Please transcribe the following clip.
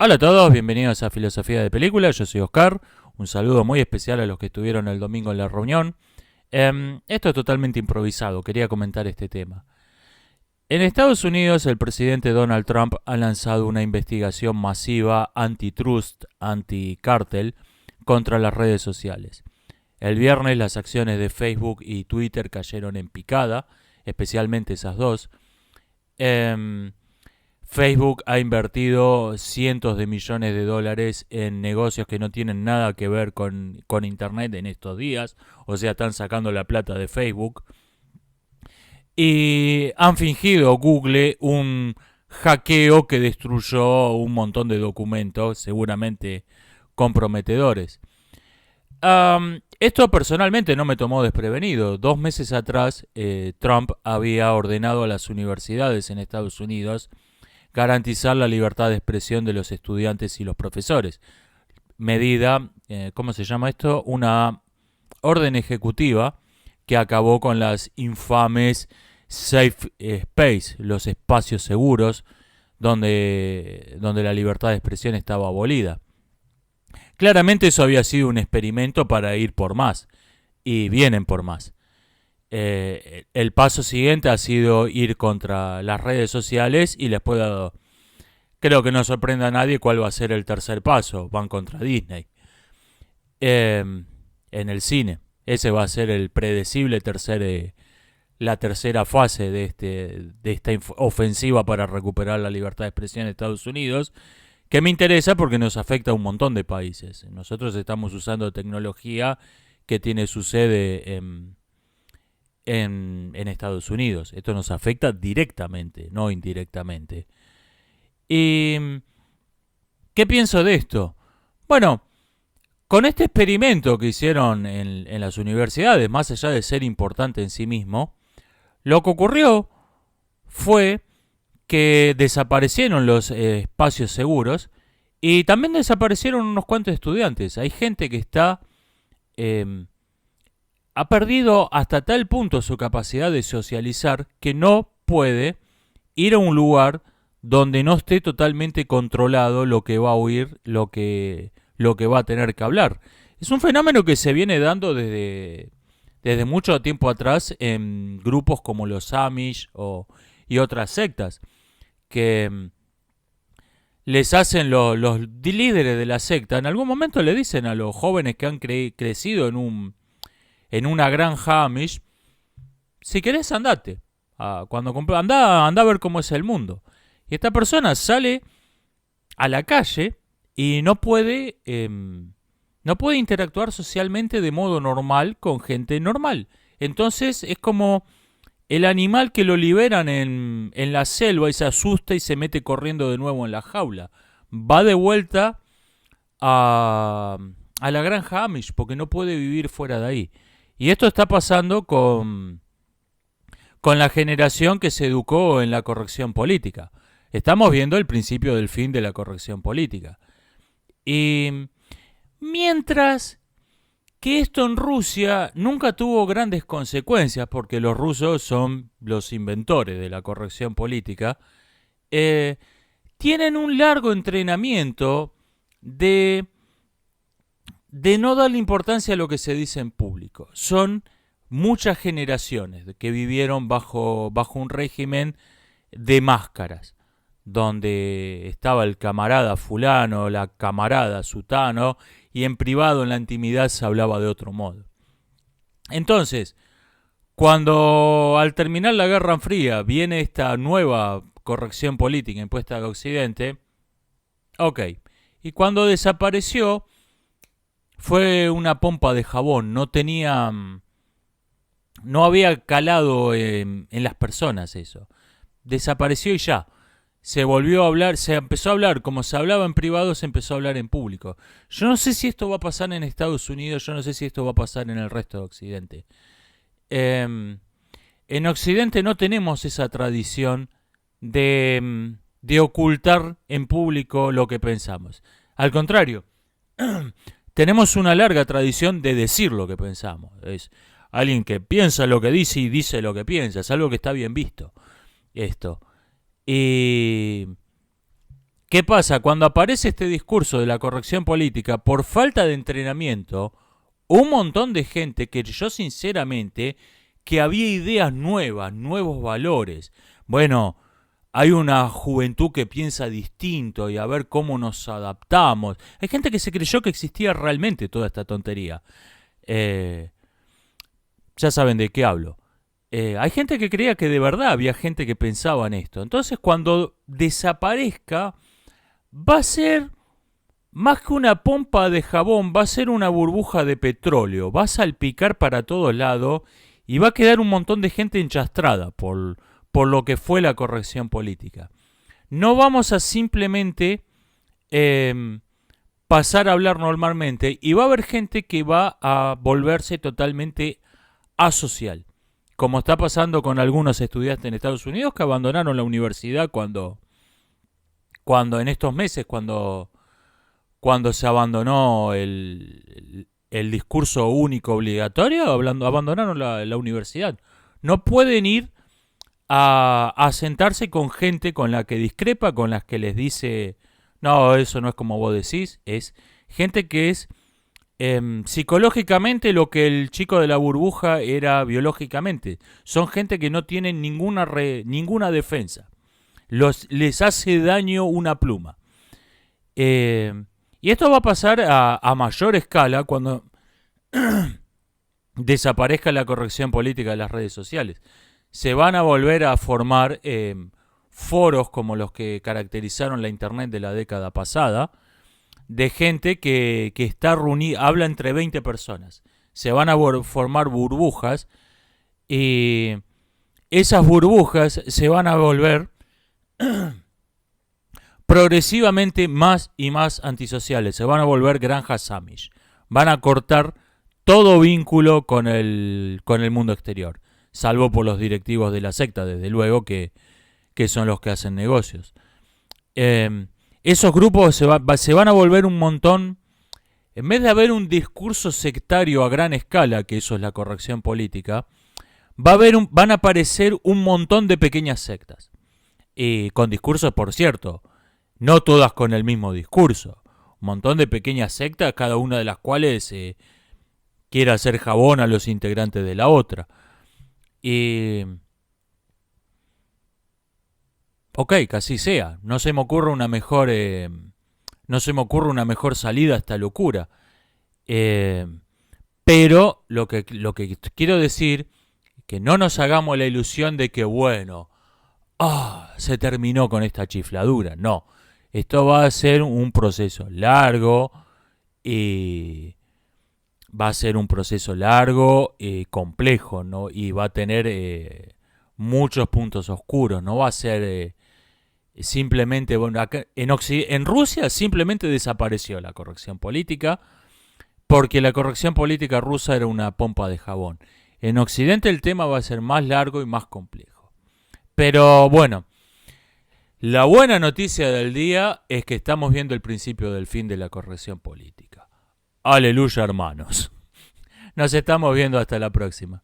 Hola a todos, bienvenidos a Filosofía de Película, yo soy Oscar, un saludo muy especial a los que estuvieron el domingo en la reunión. Esto es totalmente improvisado, quería comentar este tema. En Estados Unidos el presidente Donald Trump ha lanzado una investigación masiva antitrust, anti-cártel, contra las redes sociales. El viernes las acciones de Facebook y Twitter cayeron en picada, especialmente esas dos. Em, Facebook ha invertido cientos de millones de dólares en negocios que no tienen nada que ver con Internet en estos días. O sea, están sacando la plata de Facebook. Y han fingido Google un hackeo que destruyó un montón de documentos, seguramente comprometedores. Esto personalmente no me tomó desprevenido. 2 meses atrás, Trump había ordenado a las universidades en Estados Unidos garantizar la libertad de expresión de los estudiantes y los profesores. Medida, ¿cómo se llama esto? Una orden ejecutiva que acabó con las infames safe space, los espacios seguros donde la libertad de expresión estaba abolida. Claramente eso había sido un experimento para ir por más, y vienen por más. El paso siguiente ha sido ir contra las redes sociales y les puedo... Creo que no sorprenda a nadie cuál va a ser el tercer paso. Van contra Disney. En el cine. Ese va a ser el predecible la tercera fase de esta ofensiva para recuperar la libertad de expresión en Estados Unidos, que me interesa porque nos afecta a un montón de países. Nosotros estamos usando tecnología que tiene su sede en Estados Unidos. Esto nos afecta directamente, no indirectamente. ¿Y qué pienso de esto? Bueno, con este experimento que hicieron en las universidades, más allá de ser importante en sí mismo, lo que ocurrió fue que desaparecieron los espacios seguros y también desaparecieron unos cuantos estudiantes. Hay gente que ha perdido hasta tal punto su capacidad de socializar que no puede ir a un lugar donde no esté totalmente controlado lo que va a oír, lo que va a tener que hablar. Es un fenómeno que se viene dando desde mucho tiempo atrás en grupos como los Amish y otras sectas, que les hacen los líderes de la secta. En algún momento le dicen a los jóvenes que han crecido en una granja Amish, si querés andate, anda a ver cómo es el mundo. Y esta persona sale a la calle y no puede interactuar socialmente de modo normal con gente normal. Entonces es como el animal que lo liberan en la selva y se asusta y se mete corriendo de nuevo en la jaula. Va de vuelta a la granja Amish porque no puede vivir fuera de ahí. Y esto está pasando con la generación que se educó en la corrección política. Estamos viendo el principio del fin de la corrección política. Y mientras que esto en Rusia nunca tuvo grandes consecuencias, porque los rusos son los inventores de la corrección política, tienen un largo entrenamiento de no darle importancia a lo que se dice en público. Son muchas generaciones que vivieron bajo un régimen de máscaras, donde estaba el camarada fulano, la camarada sutano, y en privado, en la intimidad, se hablaba de otro modo. Entonces, cuando al terminar la Guerra Fría viene esta nueva corrección política impuesta al Occidente, ok, y cuando desapareció fue una pompa de jabón, no había calado en las personas eso. Desapareció y ya. Se volvió a hablar, se empezó a hablar, como se hablaba en privado, se empezó a hablar en público. Yo no sé si esto va a pasar en Estados Unidos, yo no sé si esto va a pasar en el resto de Occidente. En Occidente no tenemos esa tradición de ocultar en público lo que pensamos. Al contrario, tenemos una larga tradición de decir lo que pensamos. Es alguien que piensa lo que dice y dice lo que piensa. Es algo que está bien visto. Esto. Y ¿Qué pasa? Cuando aparece este discurso de la corrección política, por falta de entrenamiento, un montón de gente creyó sinceramente que había ideas nuevas, nuevos valores. Bueno, hay una juventud que piensa distinto y a ver cómo nos adaptamos. Hay gente que se creyó que existía realmente toda esta tontería. Eh, ya saben de qué hablo. Hay gente que creía que de verdad había gente que pensaba en esto. Entonces, cuando desaparezca, va a ser más que una pompa de jabón, va a ser una burbuja de petróleo. Va a salpicar para todos lados y va a quedar un montón de gente enchastrada por lo que fue la corrección política. No vamos a simplemente pasar a hablar normalmente y va a haber gente que va a volverse totalmente asocial. Como está pasando con algunos estudiantes en Estados Unidos que abandonaron la universidad cuando en estos meses, cuando se abandonó el discurso único obligatorio, abandonaron la universidad. No pueden ir a sentarse con gente con la que discrepa, con las que les dice, no, eso no es como vos decís, es gente que es psicológicamente lo que el chico de la burbuja era biológicamente. Son gente que no tienen ninguna defensa. Les hace daño una pluma. Y esto va a pasar a mayor escala cuando desaparezca la corrección política de las redes sociales. Se van a volver a formar foros como los que caracterizaron la internet de la década pasada, de gente que está reunida, habla entre 20 personas. Se van a formar burbujas y esas burbujas se van a volver progresivamente más y más antisociales. Se van a volver granjas Amish. Van a cortar todo vínculo con el mundo exterior. Salvo por los directivos de la secta, desde luego, que son los que hacen negocios. Esos grupos se van a volver un montón. En vez de haber un discurso sectario a gran escala, que eso es la corrección política, van a aparecer un montón de pequeñas sectas. Y con discursos, por cierto, no todas con el mismo discurso. Un montón de pequeñas sectas, cada una de las cuales quiere hacer jabón a los integrantes de la otra. Y ok, que así sea. No se me ocurre una mejor salida a esta locura. Pero lo que quiero decir, que no nos hagamos la ilusión de que, bueno, se terminó con esta chifladura. No, esto va a ser un proceso largo y complejo, ¿no? Y va a tener muchos puntos oscuros. No va a ser simplemente, bueno, acá, en Rusia simplemente desapareció la corrección política porque la corrección política rusa era una pompa de jabón. En Occidente el tema va a ser más largo y más complejo. Pero bueno, la buena noticia del día es que estamos viendo el principio del fin de la corrección política. Aleluya, hermanos. Nos estamos viendo hasta la próxima.